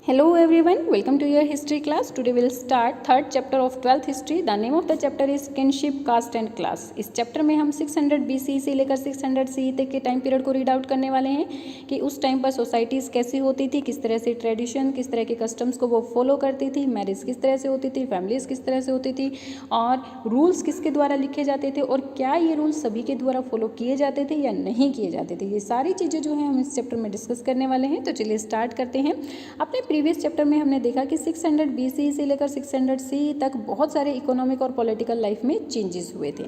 Hello everyone, welcome to your history class. Today we'll start third chapter of 12th history. The name of the chapter is kinship, caste and class. इस chapter में हम 600 BC से लेकर 600 CE तक के time period को read out करने वाले हैं कि उस टाइम पर सोसाइटीज़ कैसी होती थी, किस तरह से ट्रेडिशन, किस तरह के कस्टम्स को वो फॉलो करती थी, मैरिज किस तरह से होती थी, फैमिलीज़ किस तरह से होती थी और रूल्स किसके द्वारा लिखे जाते थे और क्या ये रूल्स सभी के द्वारा फॉलो किए जाते थे या नहीं किए जाते थे। ये सारी चीज़ें जो हैं हम इस चैप्टर में डिस्कस करने वाले हैं। तो चलिए स्टार्ट करते हैं। अपने प्रीवियस चैप्टर में हमने देखा कि 600 BC से लेकर 600 CE तक बहुत सारे इकोनॉमिक और पॉलिटिकल लाइफ में चेंजेस हुए थे।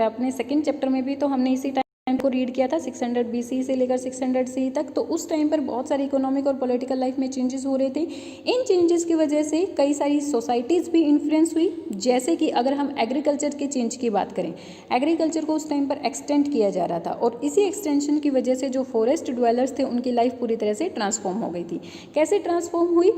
अपने सेकेंड चैप्टर में भी तो हमने इसी टाइम को रीड किया था 600 BC से लेकर 600 CE तक। तो उस टाइम पर बहुत सारे इकोनॉमिक और पॉलिटिकल लाइफ में चेंजेस हो रहे थे। इन चेंजेस की वजह से कई सारी सोसाइटीज़ भी इन्फ्लुएंस हुई। जैसे कि अगर हम एग्रीकल्चर के चेंज की बात करें, एग्रीकल्चर को उस टाइम पर एक्सटेंड किया जा रहा था और इसी एक्सटेंशन की वजह से जो फॉरेस्ट ड्वेलर्स थे उनकी लाइफ पूरी तरह से ट्रांसफॉर्म हो गई थी। कैसे ट्रांसफॉर्म हुई?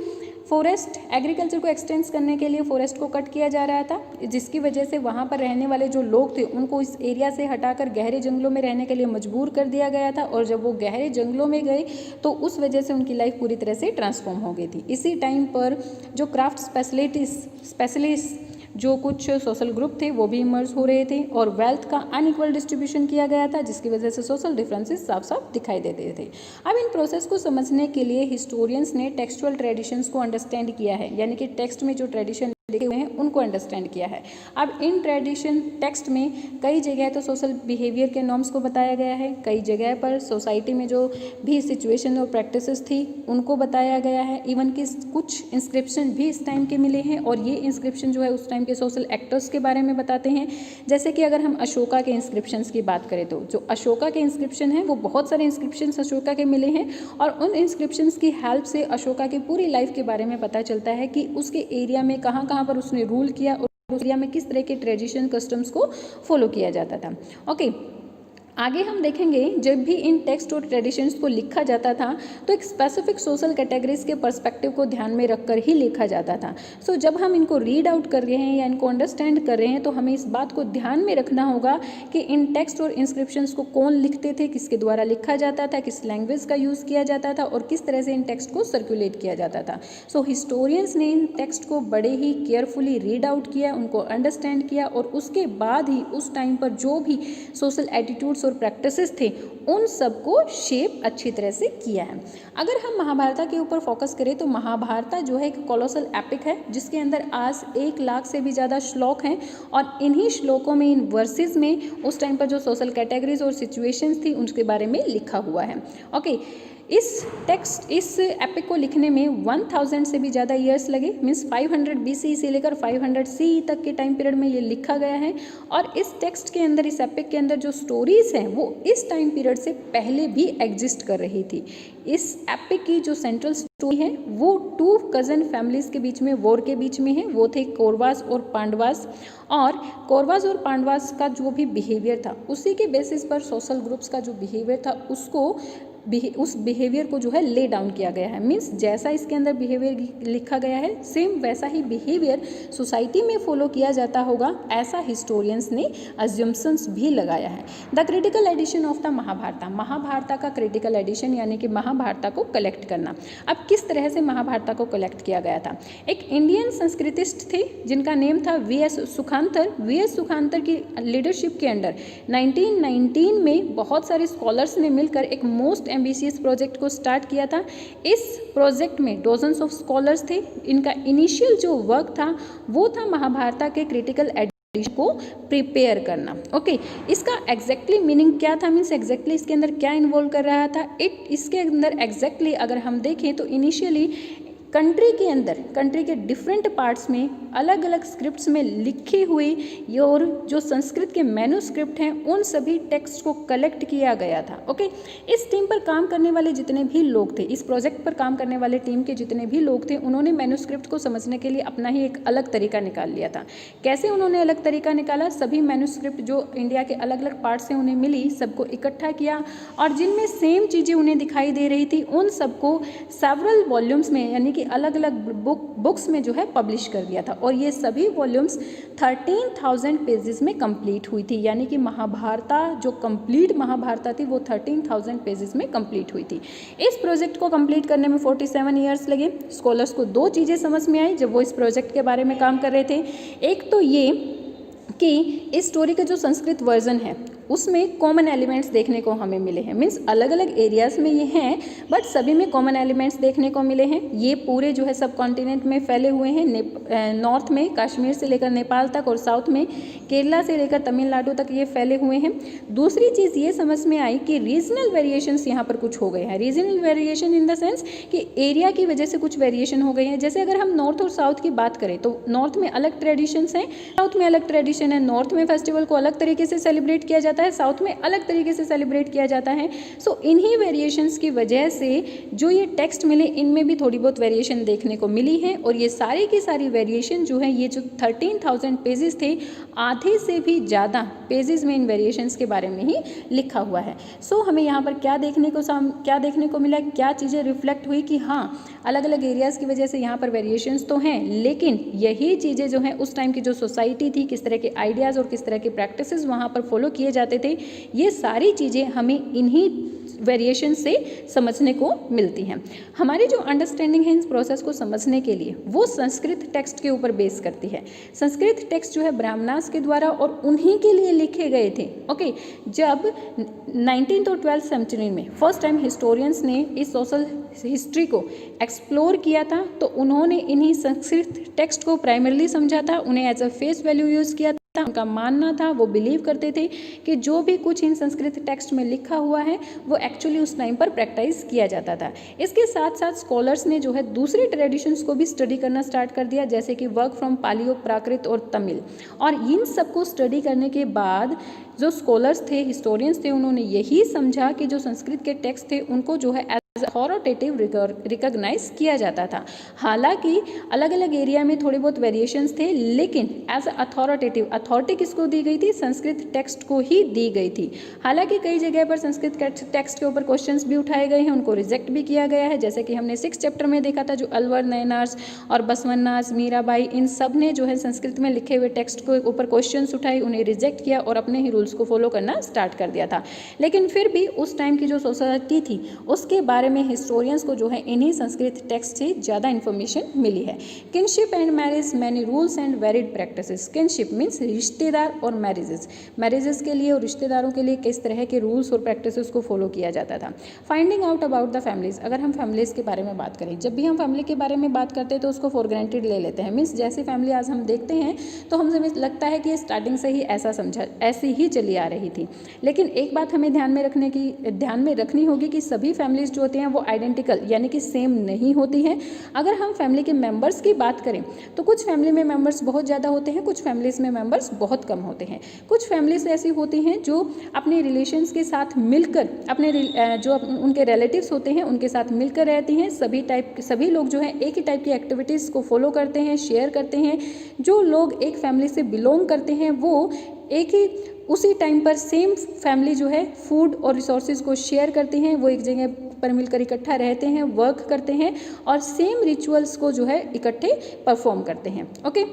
फॉरेस्ट एग्रीकल्चर को एक्सटेंड करने के लिए फॉरेस्ट को कट किया जा रहा था, जिसकी वजह से वहाँ पर रहने वाले जो लोग थे उनको इस एरिया से हटाकर गहरे जंगलों में रहने के लिए मजबूर कर दिया गया था। और जब वो गहरे जंगलों में गए तो उस वजह से उनकी लाइफ पूरी तरह से ट्रांसफॉर्म हो गई थी। इसी टाइम पर जो क्राफ्ट स्पेशलिस्ट जो कुछ सोशल ग्रुप थे वो भी इमर्ज हो रहे थे और वेल्थ का अनइक्वल डिस्ट्रीब्यूशन किया गया था, जिसकी वजह से सोशल डिफरेंसेस साफ साफ दिखाई देते थे। अब इन प्रोसेस को समझने के लिए हिस्टोरियंस ने टेक्सचुअल ट्रेडिशंस को अंडरस्टैंड किया है, यानी कि टेक्स्ट में जो ट्रेडिशन लिखे हुए हैं उनको अंडरस्टैंड किया है। अब इन ट्रेडिशन टेक्स्ट में कई जगह तो सोशल बिहेवियर के नॉर्म्स को बताया गया है, कई जगह पर सोसाइटी में जो भी सिचुएशन और प्रैक्टिसेस थी उनको बताया गया है। इवन कि कुछ इंस्क्रिप्शन भी इस टाइम के मिले हैं और ये इंस्क्रिप्शन जो है उस टाइम के सोशल एक्टर्स के बारे में बताते हैं। जैसे कि अगर हम अशोका के इंस्क्रिप्शंस की बात करें तो जो अशोका के इंस्क्रिप्शन हैं वो बहुत सारे इंस्क्रिप्शंस अशोका के मिले हैं और उन इंस्क्रिप्शंस की हेल्प से अशोका की पूरी लाइफ के बारे में पता चलता है कि उसके एरिया में कहाँ पर उसने रूल किया और उस एरिया में किस तरह के ट्रेडिशन कस्टम्स को फॉलो किया जाता था। ओके, आगे हम देखेंगे जब भी इन टेक्स्ट और ट्रेडिशंस को लिखा जाता था तो एक स्पेसिफिक सोशल कैटेगरीज के पर्सपेक्टिव को ध्यान में रखकर ही लिखा जाता था। सो जब हम इनको रीड आउट कर रहे हैं या इनको अंडरस्टैंड कर रहे हैं तो हमें इस बात को ध्यान में रखना होगा कि इन टेक्स्ट और इंस्क्रिप्शंस को कौन लिखते थे, किसके द्वारा लिखा जाता था, किस लैंग्वेज का यूज़ किया जाता था और किस तरह से इन टेक्स्ट को सर्कुलेट किया जाता था। सो हिस्टोरियंस ने इन टेक्स्ट को बड़े ही केयरफुली रीड आउट किया, उनको अंडरस्टैंड किया और उसके बाद ही उस टाइम पर जो भी सोशल एटीट्यूड्स और प्रैक्टिसेस थे उन सबको शेप अच्छी तरह से किया है। अगर हम महाभारत के ऊपर फोकस करें तो महाभारत जो है एक कोलोसल एपिक है जिसके अंदर आज 1 लाख से भी ज़्यादा श्लोक हैं और इन्हीं श्लोकों में, इन वर्सेस में उस टाइम पर जो सोशल कैटेगरीज और सिचुएशंस थी उनके बारे में लिखा हुआ है। ओके, इस एपिक को लिखने में 1000 से भी ज़्यादा ईयर्स लगे, मीन्स 500 BC से लेकर 500 CE तक के टाइम पीरियड में ये लिखा गया है। और इस टेक्स्ट के अंदर, इस एपिक के अंदर जो स्टोरीज हैं वो इस टाइम पीरियड से पहले भी एग्जिस्ट कर रही थी। इस एपिक की जो सेंट्रल स्टोरी है वो 2 कज़न फैमिलीज़ के बीच में, वॉर के बीच में है। वो थे कौरवास और पांडवास। और कौरवास और पांडवास का जो भी बिहेवियर था उसी के बेसिस पर सोशल ग्रुप्स का जो बिहेवियर था उस बिहेवियर को जो है ले डाउन किया गया है। मीन्स जैसा इसके अंदर बिहेवियर लिखा गया है सेम वैसा ही बिहेवियर सोसाइटी में फॉलो किया जाता होगा, ऐसा हिस्टोरियंस ने अज्यूम्शंस भी लगाया है। The critical edition of the Mahabharata का क्रिटिकल एडिशन यानी कि महाभारत को कलेक्ट करना। अब किस तरह से महाभारत को कलेक्ट किया गया था? एक इंडियन संस्कृतिस्ट थे जिनका नेम था VS सुखांतर की लीडरशिप के अंडर 1919 में बहुत सारे स्कॉलर्स ने मिलकर एक मोस्ट एम्बिशियस प्रोजेक्ट को स्टार्ट किया था। इस प्रोजेक्ट में डोजन्स ऑफ स्कॉलर्स थे। इनका इनिशियल जो वर्क था वो था महाभारत के क्रिटिकल एडिशन को प्रिपेयर करना। ओके, इसका एग्जैक्टली मीनिंग क्या था, मीन्स एग्जैक्टली इसके अंदर क्या इन्वॉल्व कर रहा था? इसके अंदर एग्जैक्टली अगर हम देखें तो इनिशियली कंट्री के डिफरेंट पार्ट्स में अलग अलग स्क्रिप्ट्स में लिखी हुई और जो संस्कृत के मैन्यूस्क्रिप्ट हैं उन सभी टेक्स्ट को कलेक्ट किया गया था। ओके, इस टीम पर काम करने वाले जितने भी लोग थे, इस प्रोजेक्ट पर काम करने वाले टीम के जितने भी लोग थे, उन्होंने मैन्यूस्क्रिप्ट को समझने के लिए अपना ही एक अलग तरीका निकाल लिया था। कैसे उन्होंने अलग तरीका निकाला? सभी मैन्यूस्क्रिप्ट जो इंडिया के अलग अलग पार्ट से उन्हें मिली सबको इकट्ठा किया और जिनमें सेम चीज़ें उन्हें दिखाई दे रही थी उन सबको सेवरल वॉल्यूम्स में, यानी कि कि अलग अलग बुक्स में जो है पब्लिश कर दिया था। और ये सभी वॉल्यूम्स 13,000 पेजेस में कंप्लीट हुई थी, यानी कि महाभारता जो कंप्लीट महाभारता थी वो 13,000 पेजेस में कंप्लीट हुई थी। इस प्रोजेक्ट को कंप्लीट करने में 47 ईयर्स लगे। स्कॉलर्स को दो चीज़ें समझ में आई जब वो इस प्रोजेक्ट के बारे में काम कर रहे थे। एक तो ये कि इस स्टोरी का जो संस्कृत वर्जन है उसमें कॉमन एलिमेंट्स देखने को हमें मिले हैं, मीन्स अलग अलग एरियाज़ में ये हैं बट सभी में कॉमन एलिमेंट्स देखने को मिले हैं। ये पूरे जो है सब कॉन्टिनेंट में फैले हुए हैं, नॉर्थ में कश्मीर से लेकर नेपाल तक और साउथ में केरला से लेकर तमिलनाडु तक ये फैले हुए हैं। दूसरी चीज़ ये समझ में आई कि रीजनल वेरिएशंस यहाँ पर कुछ हो गए हैं। Regional variation in the sense कि एरिया की वजह से कुछ वेरिएशन हो गए हैं। जैसे अगर हम नॉर्थ और साउथ की बात करें तो नॉर्थ में अलग ट्रेडिशंस हैं, साउथ में अलग ट्रेडिशन है। नॉर्थ में फेस्टिवल को अलग तरीके से सेलिब्रेट किया जाता है, साउथ में अलग तरीके से सेलिब्रेट किया जाता है। सो इन्हीं वेरिएशंस की वजह से जो ये टेक्स्ट मिले इनमें भी थोड़ी बहुत वेरिएशन देखने को मिली है। और ये सारी की सारी वेरिएशन जो है ये जो 13,000 पेजेस थे आधे से भी ज़्यादा पेजेस में इन वेरिएशंस के बारे में ही लिखा हुआ है। सो हमें यहाँ पर क्या देखने को मिला, क्या चीज़ें रिफ्लेक्ट हुई कि हाँ अलग अलग एरियाज़ की वजह से यहाँ पर वेरिएशंस तो हैं, लेकिन यही चीज़ें जो हैं उस टाइम की जो सोसाइटी थी, किस तरह के आइडियाज़ और किस तरह के प्रैक्टिसेस वहाँ पर फॉलो किए जाते थे, ये सारी चीज़ें हमें इन्हीं वेरिएशन से समझने को मिलती हैं। हमारी जो अंडरस्टैंडिंग है इस प्रोसेस को समझने के लिए वो संस्कृत टेक्स्ट के ऊपर बेस करती है। संस्कृत टेक्स्ट जो है ब्राह्मणास के द्वारा और उन्हीं के लिए लिखे गए थे। ओके, जब 19th और 12th सेंचुरी में फर्स्ट टाइम हिस्टोरियंस ने इस सोशल हिस्ट्री को एक्सप्लोर किया था तो उन्होंने इन्हीं संस्कृत टेक्स्ट को प्राइमरली समझा था, उन्हें as a face value use किया था। उनका मानना था, वो बिलीव करते थे कि जो भी कुछ इन संस्कृत टेक्स्ट में लिखा हुआ है वो एक्चुअली उस टाइम पर प्रैक्टिस किया जाता था। इसके साथ साथ स्कॉलर्स ने जो है दूसरे ट्रेडिशंस को भी स्टडी करना स्टार्ट कर दिया, जैसे कि वर्क फ्रॉम पालियो, प्राकृत और तमिल। और इन सबको स्टडी करने के बाद जो स्कॉलर्स थे, हिस्टोरियंस थे, उन्होंने यही समझा कि जो संस्कृत के टेक्स्ट थे उनको जो है अथॉरिटेटिव रिकॉग्नाइज किया जाता था। हालांकि अलग अलग एरिया में थोड़े बहुत वेरिएशंस थे, लेकिन एज अथॉरिटेटिव अथॉरिटी किसको दी गई थी? संस्कृत टेक्स्ट को ही दी गई थी। हालांकि कई जगह पर संस्कृत टेक्स्ट के ऊपर क्वेश्चंस भी उठाए गए हैं, उनको रिजेक्ट भी किया गया है, जैसे कि हमने 6th चैप्टर में देखा था। जो अलवर, नयनार्स और बसवन्नास, मीराबाई, इन सब ने जो है संस्कृत में लिखे हुए टेक्स्ट के ऊपर क्वेश्चंस उठाए, उन्हें रिजेक्ट किया और अपने ही रूल्स को फॉलो करना स्टार्ट कर दिया था। लेकिन फिर भी उस टाइम की जो सोसाइटी थी उसके बारे में हिस्टोरियंस को जो है इन्हीं संस्कृत टेक्स्ट से ज़्यादा इन्फॉर्मेशन मिली है। Kinship and marriage, many rules and varied practices. Kinship means रिश्तेदार और मैरिजेस के लिए और रिश्तेदारों के लिए किस तरह के रूल्स और प्रैक्टिसेस को फॉलो किया जाता था। Finding out about the families. अगर हम फैमिलीज के बारे में बात करें, जब भी हम फैमिली के बारे में बात करते हैं तो उसको फॉर ग्रांटेड ले लेते हैं। मीन्स जैसी फैमिली आज हम देखते हैं तो हमें लगता है कि स्टार्टिंग से ही ऐसी ही चली आ रही थी। लेकिन एक बात हमें ध्यान में रखनी होगी कि सभी फैमिलीज जो होती हैं वो आइडेंटिकल यानी कि सेम नहीं होती हैं। अगर हम फैमिली के मेंबर्स की बात करें तो कुछ फैमिली में मेंबर्स बहुत ज़्यादा होते हैं, कुछ फैमिलीज में मेंबर्स बहुत कम होते हैं। कुछ फैमिलीज ऐसी होती हैं जो अपने रिलेशंस के साथ मिलकर जो उनके रिलेटिव्स होते हैं उनके साथ मिलकर रहती हैं। सभी लोग जो है एक ही टाइप की एक्टिविटीज़ को फॉलो करते हैं, शेयर करते हैं। जो लोग एक फैमिली से बिलोंग करते हैं वो एक ही उसी टाइम पर सेम फैमिली जो है फूड और रिसोर्सेज को शेयर करती हैं, वो एक जगह पर मिलकर इकट्ठा रहते हैं, वर्क करते हैं और सेम रिचुअल्स को जो है इकट्ठे परफॉर्म करते हैं। ओके,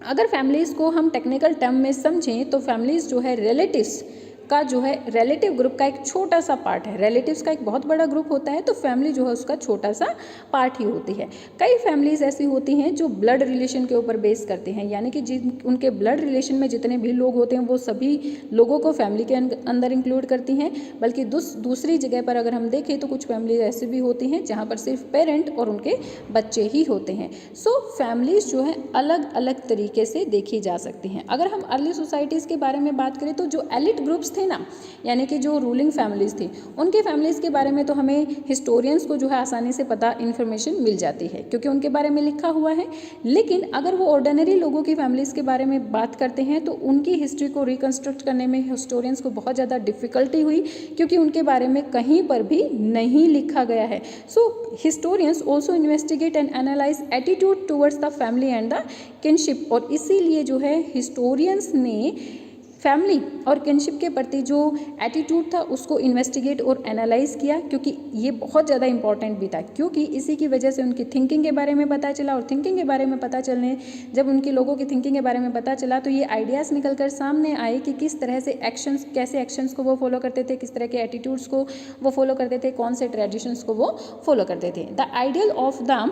अगर फैमिलीज़ को हम टेक्निकल टर्म में समझें तो फैमिलीज़ जो है रिलेटिव्स का जो है रिलेटिव ग्रुप का एक छोटा सा पार्ट है। रिलेटिव्स का एक बहुत बड़ा ग्रुप होता है तो फैमिली जो है उसका छोटा सा पार्ट ही होती है। कई फैमिलीज ऐसी होती हैं जो ब्लड रिलेशन के ऊपर बेस करते हैं, यानी कि उनके ब्लड रिलेशन में जितने भी लोग होते हैं वो सभी लोगों को फैमिली के अंदर इंक्लूड करती हैं। बल्कि दूसरी जगह पर अगर हम देखें तो कुछ फैमिलीज ऐसी भी होती हैं जहाँ पर सिर्फ पेरेंट और उनके बच्चे ही होते हैं। सो फैमिलीज जो है अलग अलग तरीके से देखी जा सकती हैं। अगर हम अर्ली सोसाइटीज़ के बारे में बात करें तो जो एलिट ग्रुप्स थे ना, यानी कि जो रूलिंग फैमिलीज थी, उनके फैमिलीज के बारे में तो हमें हिस्टोरियंस को जो है आसानी से पता इन्फॉर्मेशन मिल जाती है क्योंकि उनके बारे में लिखा हुआ है। लेकिन अगर वो ऑर्डिनरी लोगों की फैमिलीज के बारे में बात करते हैं तो उनकी हिस्ट्री को रिकंस्ट्रक्ट करने में हिस्टोरियंस को बहुत ज़्यादा डिफिकल्टी हुई क्योंकि उनके बारे में कहीं पर भी नहीं लिखा गया है। So historians also investigate and analyse attitude towards the family and the kinship. और इसीलिए जो है हिस्टोरियंस ने फैमिली और किनशिप के प्रति जो एटीट्यूड था उसको इन्वेस्टिगेट और एनालाइज किया, क्योंकि ये बहुत ज़्यादा इंपॉर्टेंट भी था, क्योंकि इसी की वजह से उनकी थिंकिंग के बारे में पता चला, और थिंकिंग के बारे में पता चलने जब उनके लोगों की थिंकिंग के बारे में पता चला तो ये आइडियाज़ निकल कर सामने आए कि किस तरह से एक्शंस, कैसे एक्शंस को वो फॉलो करते थे, किस तरह के एटीट्यूड्स को वो फॉलो करते थे, कौन से ट्रेडिशंस को वो फॉलो करते थे। The ideal of the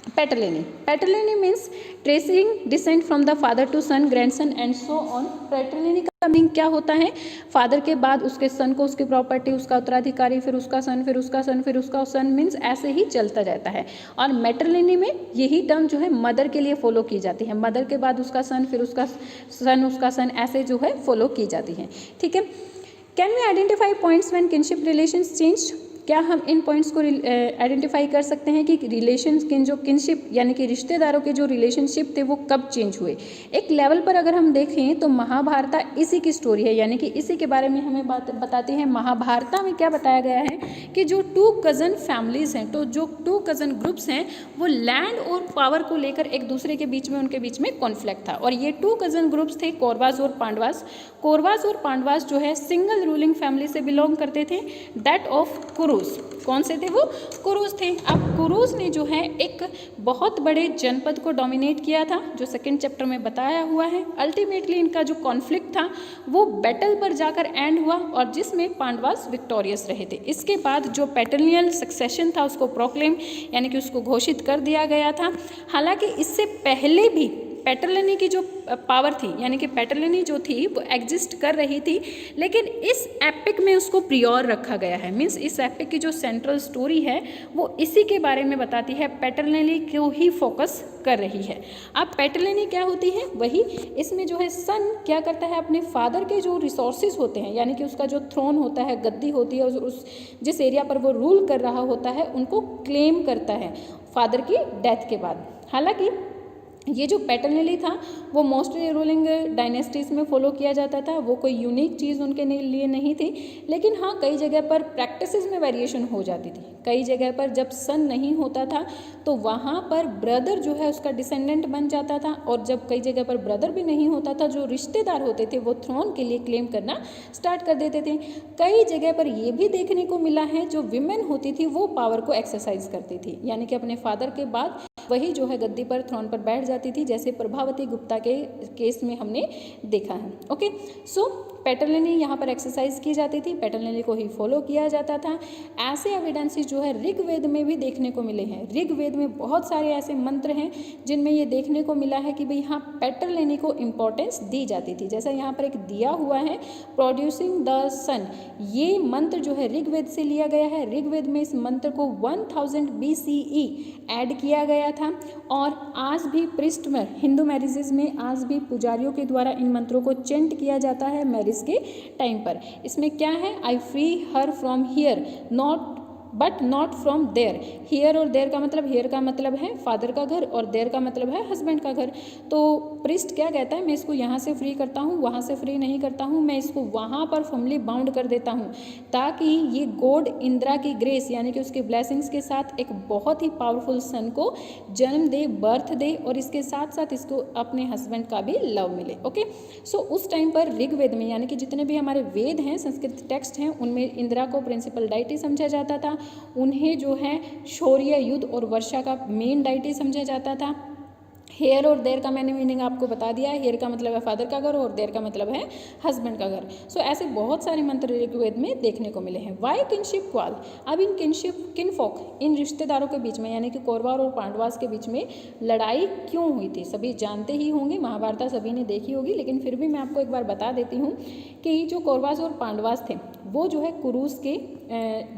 patriliny, patriliny means tracing descent from the father to son, grandson and so on. Patriliny का मीनिंग क्या होता है? फादर के बाद उसके सन को उसकी प्रॉपर्टी, उसका उत्तराधिकारी, फिर उसका सन, फिर उसका सन, फिर उसका सन, मीन्स ऐसे ही चलता जाता है। और मैटरलिनी में यही टर्म जो है मदर के लिए फॉलो की जाती है, मदर के बाद उसका सन, फिर उसका सन, उसका सन, ऐसे जो है फॉलो की जाती है। ठीक है। Can we identify points when kinship relations change? क्या हम इन पॉइंट्स को आइडेंटिफाई कर सकते हैं कि रिलेशंस के जो किनशिप यानी कि रिश्तेदारों के जो रिलेशनशिप थे वो कब चेंज हुए? एक लेवल पर अगर हम देखें तो महाभारता इसी की स्टोरी है, यानी कि इसी के बारे में हमें बात बताती है। महाभारता में क्या बताया गया है कि जो 2 कज़न फैमिलीज़ हैं, तो जो 2 कज़न ग्रुप्स हैं वो लैंड और पावर को लेकर एक दूसरे के बीच में, उनके बीच में कॉन्फ्लिक्ट था। और ये 2 कज़न ग्रुप्स थे कौरवास और पांडवास। कौरवास और पांडवास जो है सिंगल रूलिंग फैमिली से बिलोंग करते थे, दैट ऑफ कुरुस। कौन से थे वो? कुरुस थे। अब कुरुस ने जो है एक बहुत बड़े जनपद को डोमिनेट किया था, जो सेकंड चैप्टर में बताया हुआ है। अल्टीमेटली इनका जो कॉन्फ्लिक्ट था वो बैटल पर जाकर एंड हुआ, और जिसमें पांडवास विक्टोरियस रहे थे। इसके बाद जो पैटर्नियल सक्सेशन था उसको प्रोक्लेम यानी कि उसको घोषित कर दिया गया था। हालांकि इससे पहले भी पैटर्लिनी की जो पावर थी, यानी कि पैटर्लिनी जो थी वो एग्जिस्ट कर रही थी, लेकिन इस एपिक में उसको प्रियोर रखा गया है। मीन्स इस एपिक की जो सेंट्रल स्टोरी है वो इसी के बारे में बताती है, पैटर्लिनी को ही फोकस कर रही है। अब पैटर्लिनी क्या होती है? वही इसमें जो है सन क्या करता है, अपने फादर के जो रिसोर्सेज होते हैं, यानी कि उसका जो थ्रोन होता है, गद्दी होती है, उस जिस एरिया पर वो रूल कर रहा होता है उनको क्लेम करता है फादर की डेथ के बाद। हालांकि ये जो पैटर्नली था वो मोस्टली रूलिंग डायनेस्टीज़ में फॉलो किया जाता था, वो कोई यूनिक चीज़ उनके लिए नहीं थी। लेकिन हाँ, कई जगह पर प्रैक्टिसेस में वेरिएशन हो जाती थी। कई जगह पर जब सन नहीं होता था तो वहाँ पर ब्रदर जो है उसका डिसेंडेंट बन जाता था, और जब कई जगह पर ब्रदर भी नहीं होता था, जो रिश्तेदार होते थे वो थ्रोन के लिए क्लेम करना स्टार्ट कर देते थे। कई जगह पर ये भी देखने को मिला है जो विमेन होती थी वो पावर को एक्सरसाइज करती थी, यानी कि अपने फादर के बाद वही जो है गद्दी पर, थ्रोन पर बैठ जाती थी, जैसे प्रभावती गुप्ता के केस में हमने देखा है। ओके, सो पैटर्लिनी यहाँ पर एक्सरसाइज की जाती थी, पैटर्लिनी को ही फॉलो किया जाता था। ऐसे एविडेंसेस जो है ऋग्वेद में भी देखने को मिले हैं। ऋग्वेद में बहुत सारे ऐसे मंत्र हैं जिनमें ये देखने को मिला है कि भाई यहाँ पैटर्लिनी को इम्पोर्टेंस दी जाती थी। जैसा यहाँ पर एक दिया हुआ है, प्रोड्यूसिंग द सन, ये मंत्र जो है ऋग्वेद से लिया गया है। ऋग्वेद में इस मंत्र को 1000 BCE ऐड किया गया था, और आज भी प्रिस्ट में, हिंदू मैरिजेस में आज भी पुजारियों के द्वारा इन मंत्रों को चेंट किया जाता है मैरिज के टाइम पर। इसमें क्या है? I free her from here not but not from there. Here और देयर का मतलब, हियर का मतलब है फादर का घर और देयर का मतलब है हस्बैंड का घर। तो प्रिस्ट क्या कहता है, मैं इसको यहाँ से फ्री करता हूँ, वहाँ से फ्री नहीं करता हूँ, मैं इसको वहाँ पर फर्मली बाउंड कर देता हूँ, ताकि ये गॉड इंदिरा की ग्रेस यानी कि उसकी ब्लेसिंग्स के साथ एक बहुत ही पावरफुल सन को जन्म दे, बर्थ दे, और इसके साथ साथ इसको अपने हस्बैंड का भी लव मिले। ओके, सो उस टाइम पर ऋग्वेद में, यानी कि जितने भी हमारे वेद हैं, संस्कृत टेक्स्ट हैं, उनमें इंदिरा को प्रिंसिपल डाइटी समझा जाता था। उन्हें जो है शौर्य, युद्ध और वर्षा का मेन डाइटी समझा जाता था। हेयर और देयर का मैंने मीनिंग आपको बता दिया है। हेयर का मतलब है फादर का घर और देयर का मतलब है हस्बैंड का घर। सो ऐसे बहुत सारे मंत्र ऋग्वेद में देखने को मिले हैं। Y kinship क्वाल? अब इन किनशिप, किनफोक, इन रिश्तेदारों के बीच में यानी कि कौरवार और पांडवास के बीच में लड़ाई क्यों हुई थी, सभी जानते ही होंगे, महाभारत सभी ने देखी होगी, लेकिन फिर भी मैं आपको एक बार बता देती हूँ कि जो कौरवास और पांडवास थे वो जो है कुरुस के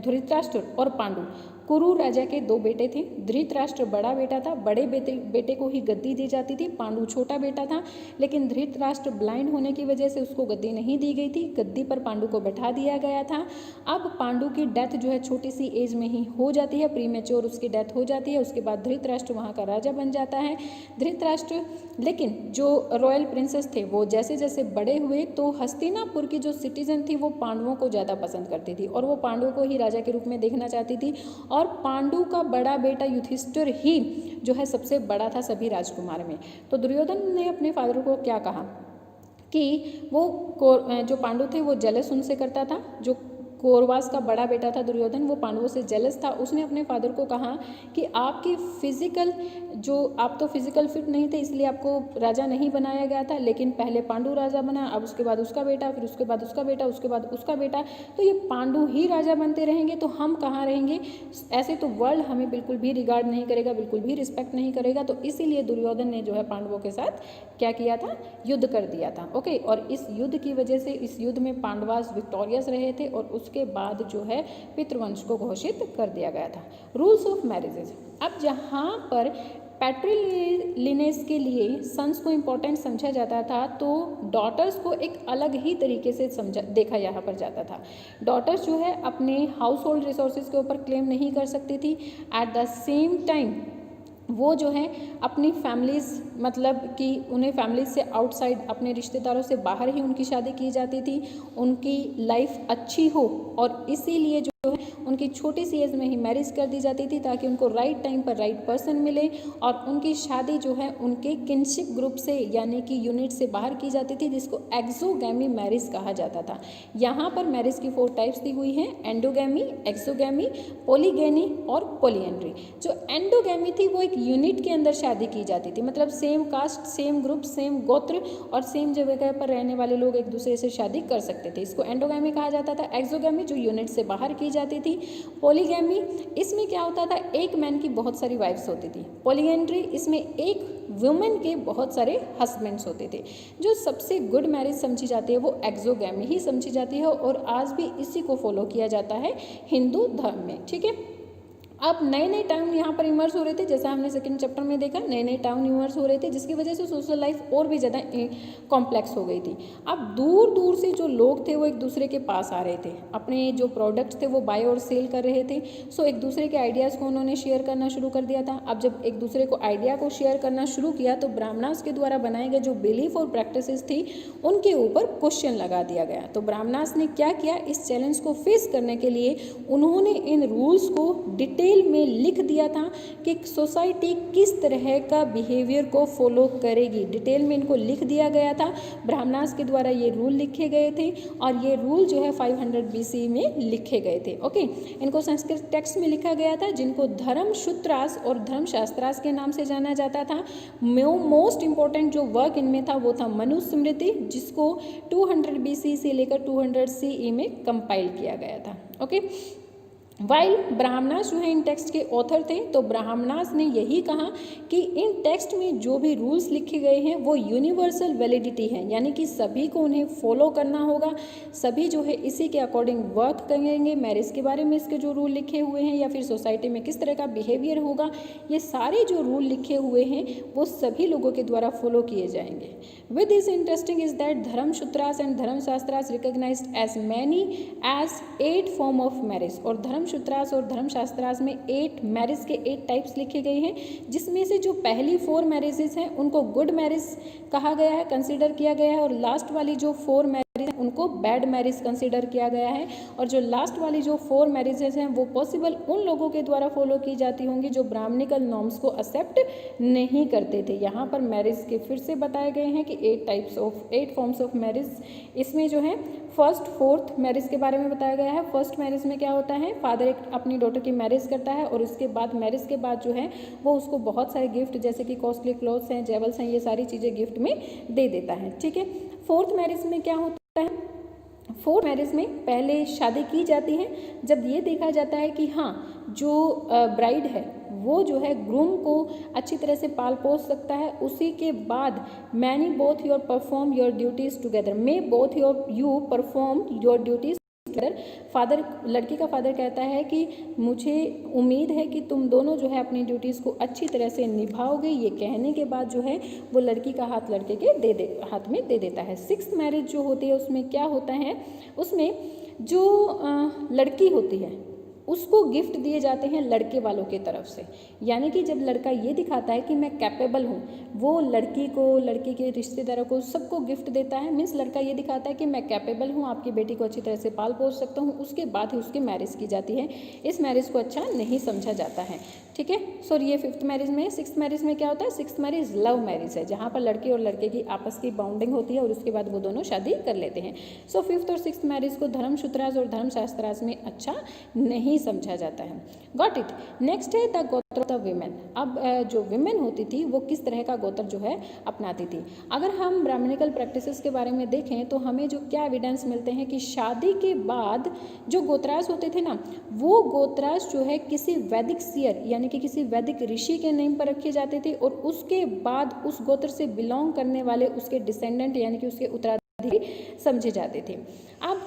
धृतराष्ट्र और पांडु, कुरु राजा के 2 बेटे थे। धृतराष्ट्र बड़ा बेटा था, बड़े बेटे को ही गद्दी दी जाती थी। पांडु छोटा बेटा था, लेकिन धृतराष्ट्र ब्लाइंड होने की वजह से उसको गद्दी नहीं दी गई थी, गद्दी पर पांडु को बैठा दिया गया था। अब पांडु की डेथ जो है छोटी सी एज में ही हो जाती है, प्रीमेच्योर उसकी डेथ हो जाती है। उसके बाद धृतराष्ट्र वहाँ का राजा बन जाता है। धृतराष्ट्र, लेकिन जो रॉयल प्रिंसेस थे वो जैसे जैसे बड़े हुए तो हस्तिनापुर की जो सिटीजन थी वो पांडवों को ज़्यादा पसंद करती थी, और वो पांडु को ही राजा के रूप में देखना चाहती थी। और पांडु का बड़ा बेटा युधिष्ठिर ही जो है सबसे बड़ा था सभी राजकुमार में। तो दुर्योधन ने अपने फादर को क्या कहा कि वो जो पांडु थे वो जेलस उनसे करता था। जो कौरवास का बड़ा बेटा था दुर्योधन, वो पांडवों से जेलस था। उसने अपने फादर को कहा कि आपकी फिजिकल आप तो फिजिकल फिट नहीं थे, इसलिए आपको राजा नहीं बनाया गया था, लेकिन पहले पांडु राजा बना, अब उसके बाद उसका बेटा, फिर उसके बाद उसका बेटा, उसके बाद उसका बेटा, तो ये पांडु ही राजा बनते रहेंगे तो हम कहाँ रहेंगे? ऐसे तो वर्ल्ड हमें बिल्कुल भी रिगार्ड नहीं करेगा, बिल्कुल भी रिस्पेक्ट नहीं करेगा। तो इसीलिए दुर्योधन ने जो है पांडवों के साथ क्या किया था? युद्ध कर दिया था। ओके, और इस युद्ध की वजह से इस युद्ध में पांडवास विक्टोरियस रहे थे और उसके बाद जो है पितृवंश को घोषित कर दिया गया था। Rules of marriages. अब जहाँ पर पैट्रिलिनेस के लिए सन्स को इम्पोर्टेंट समझा जाता था, तो डॉटर्स को एक अलग ही तरीके से देखा यहाँ पर जाता था। डॉटर्स जो है अपने हाउस होल्ड रिसोर्सेज के ऊपर क्लेम नहीं कर सकती थी। एट द सेम टाइम वो जो है अपनी फैमिलीज़, मतलब कि उन्हें फैमिलीज से आउटसाइड, अपने रिश्तेदारों से बाहर ही उनकी शादी की जाती थी, उनकी लाइफ अच्छी हो, और इसीलिए जो है उनकी छोटी सी एज में ही मैरिज कर दी जाती थी ताकि उनको राइट टाइम पर राइट पर्सन मिले, और उनकी शादी जो है उनके किनशिप ग्रुप से यानी कि यूनिट से बाहर की जाती थी, जिसको एक्सोगैमी मैरिज कहा जाता था। यहाँ पर मैरिज की 4 टाइप्स दी हुई हैं: एंडोगैमी, एक्सोगैमी, पॉलीगैनी और पॉलीएंड्री। जो एंडोगैमी थी वो एक यूनिट के अंदर शादी की जाती थी, मतलब same caste, same group, same gotra और सेम जगह पर रहने वाले लोग एक दूसरे से शादी कर सकते थे, इसको एंडोगैमी कहा जाता था। एक्सोगैमी जो यूनिट से बाहर की जाती थी। पॉलीगैमी, इसमें क्या होता था? एक मैन की बहुत सारी वाइफ्स होती थी। पॉलीएंड्री, इसमें एक वुमेन के बहुत सारे हस्बैंड्स होते थे। जो सबसे गुड मैरिज समझी जाती है वो एक्सोगैमी ही समझी जाती है, और आज भी इसी को फॉलो किया जाता है हिंदू धर्म में। ठीक है, अब नए नए टर्म यहाँ पर इमर्ज हो रहे थे, जैसा हमने सेकंड चैप्टर में देखा, नए नए टर्म इमर्ज हो रहे थे, जिसकी वजह से सोशल लाइफ और भी ज़्यादा कॉम्प्लेक्स हो गई थी। अब दूर दूर से जो लोग थे वो एक दूसरे के पास आ रहे थे, अपने जो प्रोडक्ट्स थे वो बाय और सेल कर रहे थे। सो एक दूसरे के आइडियाज़ को उन्होंने शेयर करना शुरू कर दिया था। अब जब एक दूसरे को आइडिया को शेयर करना शुरू किया तो ब्राह्मणास के द्वारा बनाए गए जो बिलीफ और प्रैक्टिसेस थी उनके ऊपर क्वेश्चन लगा दिया गया। तो ब्राह्मणास ने क्या किया? इस चैलेंज को फेस करने के लिए उन्होंने इन रूल्स को डिटेल में लिख दिया था कि सोसाइटी किस तरह का बिहेवियर को फॉलो करेगी। डिटेल में इनको लिख दिया गया था, ब्राह्मणास के द्वारा ये रूल लिखे गए थे, और ये रूल जो है 500 BC में लिखे गए थे। ओके, इनको संस्कृत टेक्स्ट में लिखा गया था, जिनको धर्मसूत्रास और धर्मशास्त्रास के नाम से जाना जाता था। मोस्ट इंपॉर्टेंट जो वर्क इनमें था वो था मनुस्मृति, जिसको 200 BC से लेकर 200 CE में कंपाइल किया गया था। ओके, वाइल ब्राह्मणास जो है इन टेक्स्ट के ऑथर थे, तो ब्राह्मणास ने यही कहा कि इन टेक्स्ट में जो भी रूल्स लिखे गए हैं वो यूनिवर्सल वैलिडिटी है, यानी कि सभी को उन्हें फॉलो करना होगा, सभी जो है इसी के अकॉर्डिंग वर्क करेंगे। मैरिज के बारे में इसके जो रूल लिखे हुए हैं या फिर सोसाइटी में किस तरह का बिहेवियर होगा, ये सारे जो रूल लिखे हुए हैं वो सभी लोगों के द्वारा फॉलो किए जाएंगे। With this interesting is that Dharmasutras and Dharmashastras recognised as many as 8 form of marriage, और धर्मसूत्रास और धर्मशास्त्रास में 8 मैरिज के 8 टाइप्स लिखे गए हैं, जिसमें से जो पहली 4 मैरिजेस हैं उनको गुड मैरिज कहा गया है, कंसिडर किया गया है, और लास्ट वाली जो 4 मैरिज उनको बैड मैरिज कंसिडर किया गया है। और जो लास्ट वाली जो 4 मैरिजेस हैं वो पॉसिबल उन लोगों के द्वारा फॉलो की जाती होंगी जो ब्राह्मणिकल नॉर्म्स को एक्सेप्ट नहीं करते थे। यहाँ पर मैरिज के फिर से बताए गए हैं कि 8 फॉर्म्स ऑफ मैरिज। इसमें जो है फर्स्ट 4th मैरिज के बारे में बताया गया है। फर्स्ट मैरिज में क्या होता है? फादर अपनी डॉटर की मैरिज करता है और उसके बाद मैरिज के बाद जो है वो उसको बहुत सारे गिफ्ट, जैसे कि कॉस्टली क्लॉथ्स हैं, जेवल्स हैं, ये सारी चीज़ें गिफ्ट में दे देता है। ठीक है, 4th मैरिज में क्या होता है? 4th मैरिज में पहले शादी की जाती है जब ये देखा जाता है कि हाँ जो ब्राइड है वो जो है ग्रूम को अच्छी तरह से पाल पोस सकता है। उसी के बाद many both your perform your duties together, may both you perform your duties together. Father, लड़की का फादर कहता है कि मुझे उम्मीद है कि तुम दोनों जो है अपनी ड्यूटीज़ को अच्छी तरह से निभाओगे। ये कहने के बाद जो है वो लड़की का हाथ लड़के के हाथ में दे देता है। 6th मैरिज जो होती है उसमें क्या होता है? उसमें जो लड़की होती है उसको गिफ्ट दिए जाते हैं लड़के वालों की तरफ से। यानी कि जब लड़का ये दिखाता है कि मैं कैपेबल हूँ, वो लड़की को, लड़की के रिश्तेदारों को, सबको गिफ्ट देता है। मीन्स लड़का ये दिखाता है कि मैं कैपेबल हूँ, आपकी बेटी को अच्छी तरह से पाल पोस सकता हूँ, उसके बाद ही उसकी मैरिज की जाती है। इस मैरिज को अच्छा नहीं समझा जाता है। ठीक है, सो ये 5th मैरिज में। 6th मैरिज में क्या होता है? 6th मैरिज लव मैरिज है, जहाँ पर लड़के और लड़के की आपस की बाउंडिंग होती है और उसके बाद वो दोनों शादी कर लेते हैं। सो 5th और 6th मैरिज को धर्मसूत्रास और धर्मशास्त्रास में अच्छा नहीं समझा जाता है। Got it. नेक्स्ट है द गोत्र ऑफ द विमेन। अब जो विमेन होती थी वो किस तरह का गोत्र जो है अपनाती थी। अगर हम ब्राह्मणिकल प्रैक्टिसेस के बारे में देखें तो हमें जो क्या एविडेंस मिलते हैं कि शादी के बाद जो गोत्रास होते थे ना, वो गोत्रास जो है किसी वैदिक सियर यानी कि किसी वैदिक ऋषि के नेम पर रखे जाते थे और उसके बाद उस गोत्र से बिलोंग करने वाले उसके डिसेंडेंट यानी कि उसके उत्तराधिकारी समझे जाते थे। अब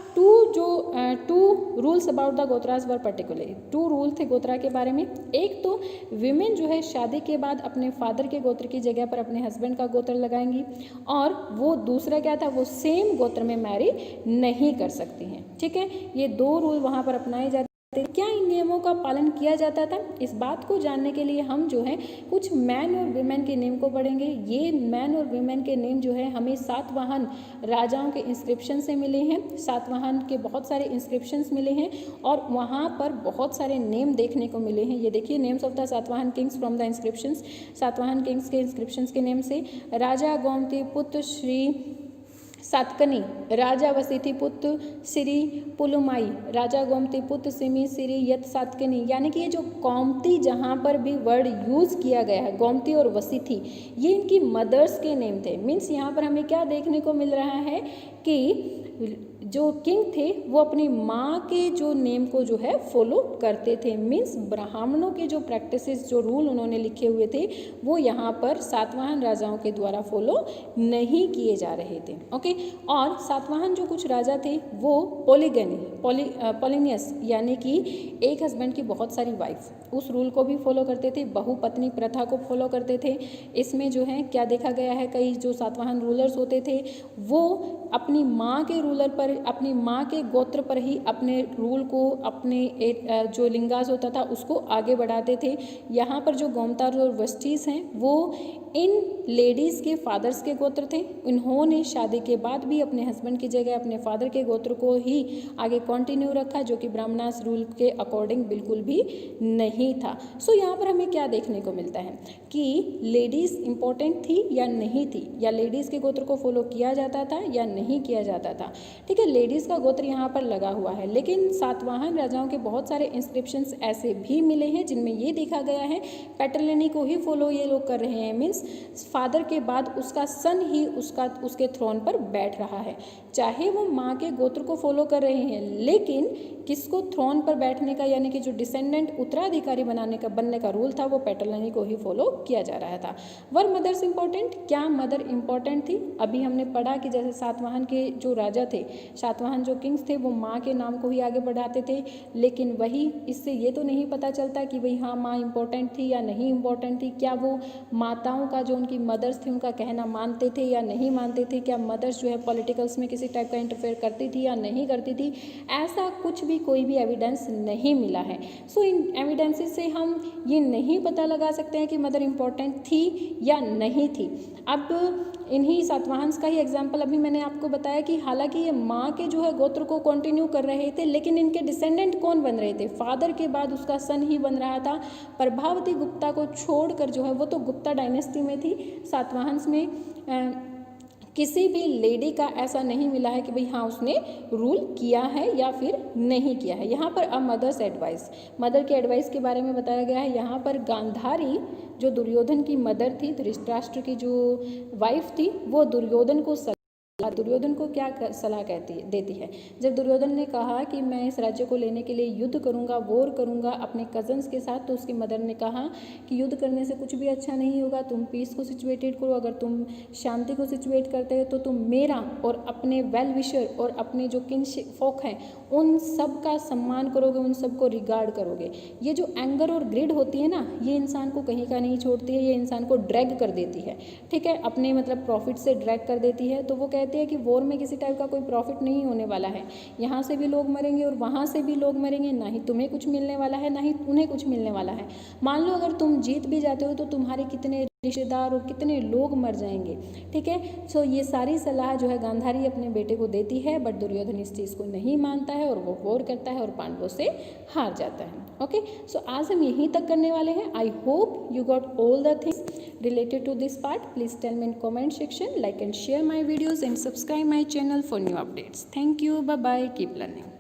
two rules about the gotras were particularly, 2 rule थे गोत्रा के बारे में। एक तो विमेन जो है शादी के बाद अपने फादर के गोत्र की जगह पर अपने हस्बैंड का गोत्र लगाएंगी, और वो दूसरा क्या था, वो सेम गोत्र में मैरी नहीं कर सकती हैं। ठीक है, ये 2 रूल वहाँ पर अपनाए जाते। क्या इन नियमों का पालन किया जाता था? इस बात को जानने के लिए हम जो है कुछ मैन और विमेन के नेम को पढ़ेंगे। ये मैन और विमेन के नेम जो है हमें सातवाहन राजाओं के इंस्क्रिप्शन से मिले हैं। सातवाहन के बहुत सारे इंस्क्रिप्शंस मिले हैं और वहाँ पर बहुत सारे नेम देखने को मिले हैं। ये देखिए, names of the Satavahana Kings from the inscriptions. Satavahana Kings के इंस्क्रिप्शंस के नेम से राजा गोमती पुत्र श्री सातकनी, राजा वसीथी पुत्र श्री पुलुमाई, राजा गोमती पुत्र सिमी श्री यत सातकनी। यानी कि ये जो गोमती जहाँ पर भी वर्ड यूज़ किया गया है, गोमती और वसीथी, ये इनकी मदर्स के नेम थे। मीन्स यहाँ पर हमें क्या देखने को मिल रहा है कि जो किंग थे वो अपनी माँ के जो नेम को जो है फॉलो करते थे। मीन्स ब्राह्मणों के जो प्रैक्टिसेस, जो रूल उन्होंने लिखे हुए थे, वो यहाँ पर सातवाहन राजाओं के द्वारा फॉलो नहीं किए जा रहे थे। ओके, और सातवाहन जो कुछ राजा थे वो पॉलिनियस यानी कि एक हस्बैंड की बहुत सारी वाइफ, उस रूल को भी फॉलो करते थे, बहुपत्नी प्रथा को फॉलो करते थे। इसमें जो है क्या देखा गया है, कई जो सातवाहन रूलर्स होते थे वो अपनी माँ के रूलर पर, अपनी माँ के गोत्र पर ही अपने रूल को, अपने जो लिंगास होता था उसको आगे बढ़ाते थे। यहाँ पर जो गोमतार और वस्टीज हैं वो इन लेडीज़ के फादर्स के गोत्र थे। इन्होंने शादी के बाद भी अपने हस्बैंड की जगह अपने फादर के गोत्र को ही आगे कंटिन्यू रखा, जो कि ब्राह्मणास रूल के अकॉर्डिंग बिल्कुल भी नहीं था। सो यहाँ पर हमें क्या देखने को मिलता है कि लेडीज़ इंपॉर्टेंट थी या नहीं थी, या लेडीज़ के गोत्र को फॉलो किया जाता था या नहीं किया जाता था। ठीक है, लेडीज़ का गोत्र यहाँ पर लगा हुआ है, लेकिन सातवाहन राजाओं के बहुत सारे इंस्क्रिप्शंस ऐसे भी मिले हैं जिनमें ये देखा गया है पैटर्लिनी को ही फॉलो ये लोग कर रहे हैं। मीन्स फादर के बाद उसका सन ही उसके थ्रोन पर बैठ रहा है। चाहे वो माँ के गोत्र को फॉलो कर रहे हैं, लेकिन किसको थ्रोन पर बैठने का यानी कि जो डिसेंडेंट उत्तराधिकारी बनने का रूल था वो पैटर्लिनी को ही फॉलो किया जा रहा था। वर मदर्स इंपॉर्टेंट, क्या मदर इंपॉर्टेंट थी? अभी हमने पढ़ा कि जैसे सातवाहन के जो राजा थे, सातवाहन जो किंग्स थे, वो माँ के नाम को ही आगे बढ़ाते थे, लेकिन वही इससे ये तो नहीं पता चलता कि भाई हाँ माँ इंपॉर्टेंट थी या नहीं इंपॉर्टेंट थी। क्या वो माताओं का जो उनकी मदर्स थी उनका कहना मानते थे या नहीं मानते थे? क्या मदर्स जो है पॉलिटिकल्स में किसी टाइप का इंटरफेयर करती थी या नहीं करती थी? ऐसा कुछ भी कोई भी एविडेंस नहीं मिला है। सो इन एविडेंसेस से हम ये नहीं पता लगा सकते हैं कि मदर इंपॉर्टेंट थी या नहीं थी। अब इन्हीं सातवाहन्स का ही एग्जाम्पल अभी मैंने आपको बताया कि हालांकि ये माँ के जो है गोत्र को कंटिन्यू कर रहे थे, लेकिन इनके डिसेंडेंट कौन बन रहे थे? फादर के बाद उसका सन ही बन रहा था। प्रभावती गुप्ता को छोड़कर जो है वो तो गुप्ता डायनेस्टी में थी, सातवाहन्स में किसी भी लेडी का ऐसा नहीं मिला है कि भाई हाँ उसने रूल किया है या फिर नहीं किया है। यहाँ पर अब मदर्स एडवाइस, मदर के एडवाइस के बारे में बताया गया है। यहाँ पर गांधारी जो दुर्योधन की मदर थी, धृतराष्ट्र की जो वाइफ थी, वो दुर्योधन को क्या सलाह देती है। जब दुर्योधन ने कहा कि मैं इस राज्य को लेने के लिए युद्ध करूंगा, वॉर करूंगा अपने कजन्स के साथ, तो उसकी मदर ने कहा कि युद्ध करने से कुछ भी अच्छा नहीं होगा, तुम पीस को सिचुएटेड करो। अगर तुम शांति को सिचुएट करते हो तो तुम मेरा और अपने वेल विशर और अपने जो किंगशिप फोक हैं उन सब का सम्मान करोगे, उन सबको रिगार्ड करोगे। ये जो एंगर और ग्रिड होती है ना, ये इंसान को कहीं का नहीं छोड़ती है, ये इंसान को ड्रैग कर देती है। ठीक है, अपने मतलब प्रॉफिट से ड्रैग कर देती है। तो वो कह कहते हैं कि वॉर में किसी टाइप का कोई प्रॉफिट नहीं होने वाला है, यहाँ से भी लोग मरेंगे और वहाँ से भी लोग मरेंगे, ना ही तुम्हें कुछ मिलने वाला है ना ही उन्हें कुछ मिलने वाला है। मान लो अगर तुम जीत भी जाते हो तो तुम्हारे कितने रिश्तेदार और कितने लोग मर जाएंगे। ठीक है, सो ये सारी सलाह जो है गांधारी अपने बेटे को देती है, बट दुर्योधन इस चीज़ को नहीं मानता है और वो वॉर करता है और पांडवों से हार जाता है। ओके, सो आज हम यहीं तक करने वाले हैं। I hope you got all the things related to this part. Please tell me in comment section, like and share my videos and subscribe my channel for new updates. Thank you, bye bye, keep learning.